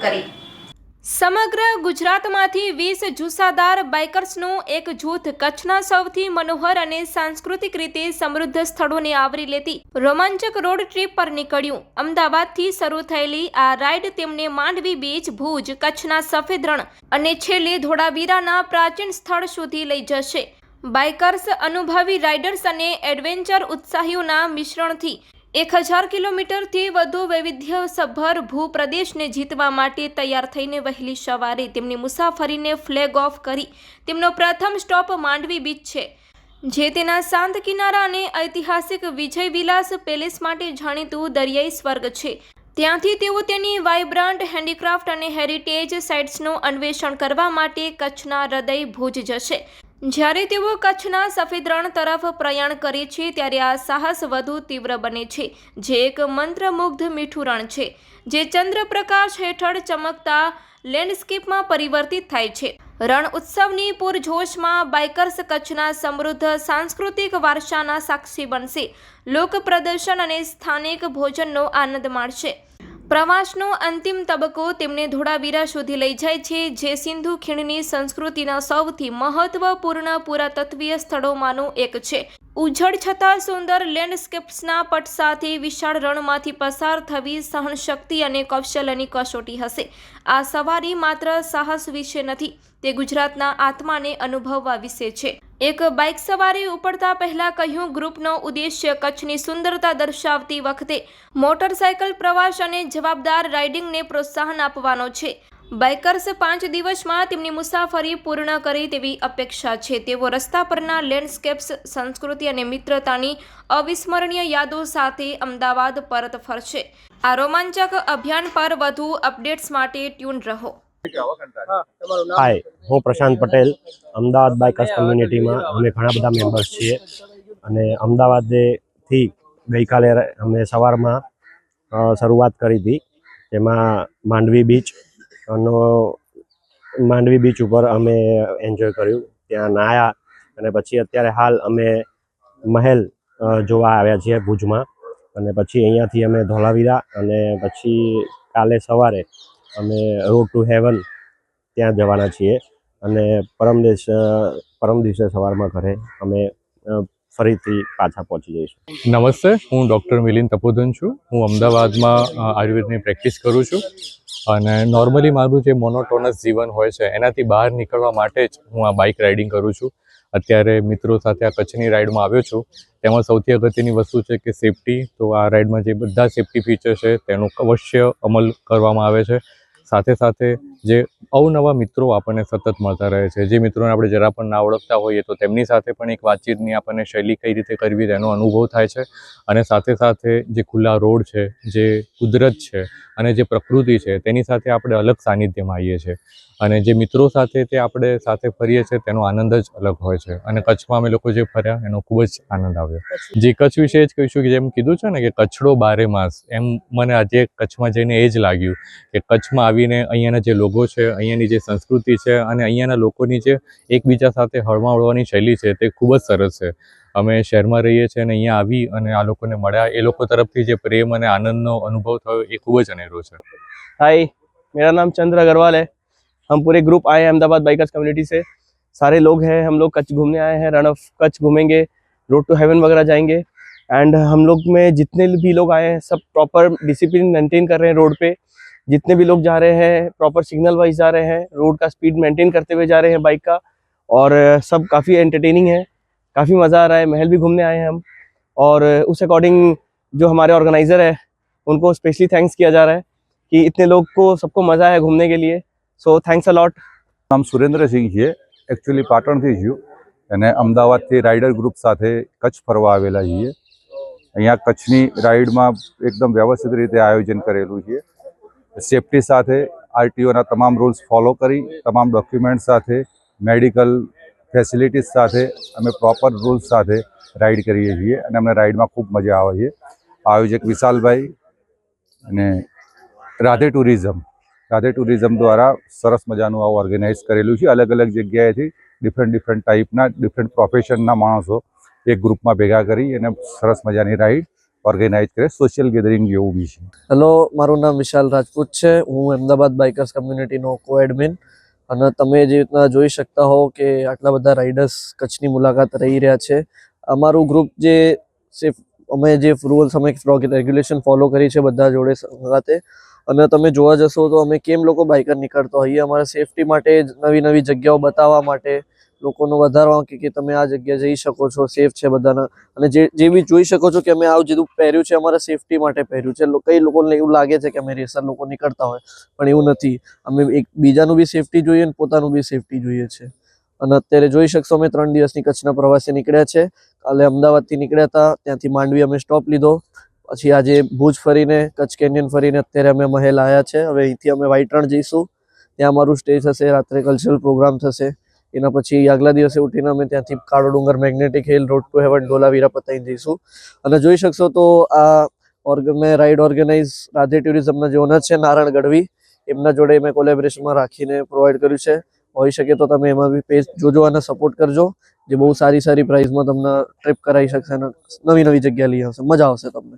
કરી। સમગ્ર ગુજરાતમાંથી 20 જુસ્સાદાર બાઇકર્સનું એક જૂથ કચ્છના સૌથી મનોહર અને સાંસ્કૃતિક રીતે સમૃદ્ધ સ્થળોને આવરી લેતી રોમાંચક રોડ ટ્રીપ પર નીકળ્યું। અમદાવાદથી શરૂ થયેલી આ રાઇડ તેમને માંડવી બીચ, ભુજ, કચ્છના સફેદ રણ અને છેલ્લે ધોળાવીરાના પ્રાચીન સ્થળ સુધી લઈ જશે। બાઇકર્સ અનુભવી રાઇડર્સ અને એડવેન્ચર ઉત્સાહીઓના મિશ્રણથી 1000 કિલોમીટરથી વધુ વૈવિધ્યસભર ભૂપ્રદેશને જીતવા માટે તૈયાર થઈને વહેલી સવારે તેમની મુસાફરીને ફ્લેગ ઓફ કરી તેમનો પ્રથમ સ્ટોપ માંડવી બીચ છે, જે તેના શાંત કિનારા અને ઐતિહાસિક વિજય વિલાસ પેલેસ માટે જાણીતું દરિયાઈ સ્વર્ગ છે। ત્યાંથી તેઓ તેની વાઇબ્રન્ટ હેન્ડીક્રાફ્ટ અને હેરિટેજ સાઇટ્સનું અન્વેષણ કરવા માટે કચ્છના હૃદય ભુજ જશે। જ્યારે તેઓ કચ્છના સફેદ રણ તરફ પ્રયાણ કરે છે ત્યારે આ સાહસ વધુ તીવ્ર બને છે, જે એક મંત્રમુગ્ધ મીઠું રણ છે, જે ચંદ્રપ્રકાશ હેઠળ ચમકતા લેન્ડસ્કેપમાં પરિવર્તિત થાય છે। રણ ઉત્સવની પૂરજોશમાં બાઇકર્સ કચ્છના સમૃદ્ધ સાંસ્કૃતિક વારસાના સાક્ષી બનશે, લોક પ્રદર્શન અને સ્થાનિક ભોજનનો આનંદ માણશે। પ્રવાસનો અંતિમ તબક્કો તેમને ધોળાવીરા સુધી લઈ જાય છે, જે સિંધુ ખીણની સંસ્કૃતિના સૌથી મહત્વપૂર્ણ પુરાતત્વીય સ્થળોમાંનું એક છે। ઉજ્જડ છતાં સુંદર લેન્ડસ્કેપ્સના પટ સાથે વિશાળ રણમાંથી પસાર થવી સહનશક્તિ અને કૌશલ્યની કસોટી હશે। આ સવારી માત્ર સાહસ વિશે નથી, તે ગુજરાતના આત્માને અનુભવવા વિશે છે। એક બાઇક સવારી ઉપડતા પહેલા કહ્યું, ગ્રુપનો ઉદ્દેશ્ય કચ્છની સુંદરતા દર્શાવતી વખતે મોટરસાયકલ પ્રવાસ અને જવાબદાર રાઇડિંગને પ્રોત્સાહન આપવાનો છે। બાઇકર્સ 5 દિવસમાં તેમની મુસાફરી પૂર્ણ કરે તેવી અપેક્ષા છે। તેઓ રસ્તા પરના લેન્ડસ્કેપ્સ, સંસ્કૃતિ અને મિત્રતાની અવિસ્મરણીય યાદો સાથે અમદાવાદ પરત ફરશે। આ રોમાંચક અભિયાન પર વધુ અપડેટ્સ માટે ટ્યુન રહો। હાય, હું પ્રશાંત પટેલ। અમદાવાદ બાઇકર્સ કમ્યુનિટીમાં અમે ઘણા બધા મેમ્બર્સ છીએ અને અમદાવાદથી ગઈકાલે અમે સવારમાં શરૂઆત કરી હતી, જેમાં માંડવી બીચ ઉપર અમે એન્જોય કર્યું, ત્યાં નાહ્યા અને પછી અત્યારે હાલ અમે મહેલ જોવા આવ્યા છીએ ભુજમાં, અને પછી અહીંયાથી અમે ધોળાવીરા અને પછી કાલે સવારે અમે રોડ ટુ હેવન ત્યાં જવાના છીએ અને પરમ દિવસે સવારમાં ઘરે અમે ફરીથી પાછા પહોંચી જઈશું। નમસ્તે, હું ડૉક્ટર મિલિંદ તપોધન છું। હું અમદાવાદમાં આયુર્વેદની પ્રેક્ટિસ કરું છું અને નોર્મલી મારું જે મોનોટોનસ જીવન હોય છે એનાથી બહાર નીકળવા માટે જ હું આ બાઇક રાઇડિંગ કરું છું। અત્યારે મિત્રો સાથે આ કચ્છની રાઇડમાં આવ્યો છું। તેમાં સૌથી અગત્યની વસ્તુ છે કે સેફટી। તો આ રાઇડમાં જે બધા સેફટી ફીચર છે તેનો અવશ્ય અમલ કરવામાં આવે છે। સાથે સાથે જે અવનવા મિત્રો આપણને સતત મળતા રહે છે, જે મિત્રોને આપણે જરા પણ ના ઓળખતા હોઈએ તો તેમની સાથે પણ એક વાતચીતની આપણને શૈલી કઈ રીતે કરવી તેનો અનુભવ થાય છે। અને સાથે સાથે જે ખુલ્લા રોડ છે, જે કુદરત છે અને જે પ્રકૃતિ છે તેની સાથે આપણે અલગ સાનિધ્યમાં આવીએ છીએ અને જે મિત્રો સાથે તે આપણે સાથે ફરીએ છીએ તેનો આનંદ જ અલગ હોય છે। અને કચ્છમાં અમે લોકો જે ફર્યા એનો ખૂબ જ આનંદ આવ્યો। જે કચ્છ વિશે જ કહીશું કે જેમ કીધું છે ને કે કચ્છડો બારે માસ, એમ મને આજે કચ્છમાં જઈને એ જ લાગ્યું કે કચ્છમાં આવીને અહીંયાના જે લોકો છે, અહીંયાની જે સંસ્કૃતિ છે અને અહીંયાના લોકોની જે એકબીજા સાથે હળવા-હળવાની શૈલી છે તે ખૂબ જ સરસ છે। અમે શહેરમાં રહીએ છીએ અને અહીંયા આવી અને આ લોકોને મળ્યા, એ લોકો તરફથી જે પ્રેમ અને આનંદનો अनुभव થયો એ ખૂબ જ અનેરો છે। हाय, मेरा नाम चंद्र अग्रवाल है। हम पूरे ग्रुप आए हैं अहमदाबाद बाइकर्स कम्युनिटी से, सारे लोग हैं। हम लोग कच्छ घूमने आए हैं, रण ऑफ कच्छ घूमेंगे, रोड टू हेवन वगैरह जाएंगे। एंड हम लोग में जितने भी लोग आए हैं सब प्रॉपर डिसिप्लिन मेंटेन कर रहे हैं रोड पे। जितने भी लोग जा रहे हैं प्रॉपर सिग्नल वाइज जा रहे हैं, रोड का स्पीड मेंटेन करते हुए जा रहे हैं बाइक का, और सब काफ़ी एंटरटेनिंग है, काफ़ी मज़ा आ रहा है। महल भी घूमने आए हैं हम, और उस अकॉर्डिंग जो हमारे ऑर्गेनाइज़र है उनको स्पेशली थैंक्स किया जा रहा है कि इतने लोग को सबको मज़ा है घूमने के लिए। So thanks a lot. નામ સુરેન્દ્રસિંહ છે, એકચ્યુઅલી પાટણથી છું અને અમદાવાદથી રાઇડર ગ્રુપ સાથે કચ્છ ફરવા આવેલા છીએ। અહીંયા કચ્છની રાઇડમાં એકદમ વ્યવસ્થિત રીતે આયોજન કરેલું છે। સેફટી સાથે આરટીઓના તમામ રૂલ્સ ફોલો કરી, તમામ ડોક્યુમેન્ટ સાથે, મેડિકલ ફેસિલિટીઝ સાથે અમે પ્રોપર રૂલ્સ સાથે રાઇડ કરીએ છીએ અને અમને રાઇડમાં ખૂબ મજા આવે છે। આયોજક વિશાલભાઈ અને રાધે ટુરિઝમ દ્વારા સરસ મજાનું આ ઓર્ગેનાઇઝ કરેલું છે। અલગ અલગ જગ્યાએથી ડિફરન્ટ ટાઈપના ડિફરન્ટ પ્રોફેશનના માણસો એક ગ્રુપમાં ભેગા કરી અને સરસ મજાની રાઇડ ઓર્ગેનાઇઝ કરે, સોશિયલ ગેધરિંગ જેવું બી છે. હેલો, મારું નામ વિશાલ રાજપૂત છે. હું અમદાવાદ બાઇકર્સ કમ્યુનિટીનો કો-એડમિન, અને તમે જે રીતના જોઈ શકતા હો કે આટલા બધા રાઇડર્સ કચ્છની મુલાકાત રહી રહ્યા છે. અમારું ગ્રુપ જે સેફ, અમે જે રૂલ્સ અમે રેગ્યુલેશન ફોલો કરી છે બધા જોડે સાથે, અને તમે જોવા જશો તો અમે કેમ લોકો બાઇકર નીકળતા હોઈએ અમારા સેફટી માટે, નવી નવી જગ્યાઓ બતાવવા માટે, લોકોનો વધારવા કે તમે આ જગ્યાએ જઈ શકો છો, સેફ છે બધાના. અને જે બી જોઈ શકો છો કે અમે આ જેટલું પહેર્યું છે અમારા સેફટી માટે પહેર્યું છે. કઈ લોકોને એવું લાગે છે કે અમે રેસર લોકો નીકળતા હોય, પણ એવું નથી. અમે એક બીજાનું બી સેફટી જોઈએ અને પોતાનું બી સેફટી જોઈએ છે. અને અત્યારે જોઈ શકશો અમે 3 દિવસની કચ્છના પ્રવાસે નીકળ્યા છે. કાલે અમદાવાદથી નીકળ્યા હતા, ત્યાંથી માંડવી અમે સ્ટોપ લીધો, પછી આજે ભુજ ફરીને કચ્છ કેન્યન ફરીને અત્યારે અમે મહેલ આવ્યા છે. હવે અહીંથી અમે વ્હાઈટ રણ જઈશું, ત્યાં અમારું સ્ટે થશે, રાત્રે કલ્ચરલ પ્રોગ્રામ થશે. એના પછી આગલા દિવસે ઉઠીને અમે ત્યાંથી Kalo Dungar, magnetic hill, road to heaven, Dholavira પતાવીને જઈશું. અને જોઈ શકશો તો આ મેં રાઇડ ઓર્ગેનાઇઝ રાધે ટુરિઝમના જે ઓનર છે નારાયણ ગઢવી, એમના જોડે મેં કોલેબરેશનમાં રાખીને પ્રોવાઈડ કર્યું છે. હોઈ શકે તો તમે એમાં બી પેજ જોજો અને સપોર્ટ કરજો, જે બહુ સારી સારી પ્રાઇઝમાં તમને ટ્રીપ કરાવી શકશે અને નવી નવી જગ્યા લઈ આવશે, મજા આવશે તમને.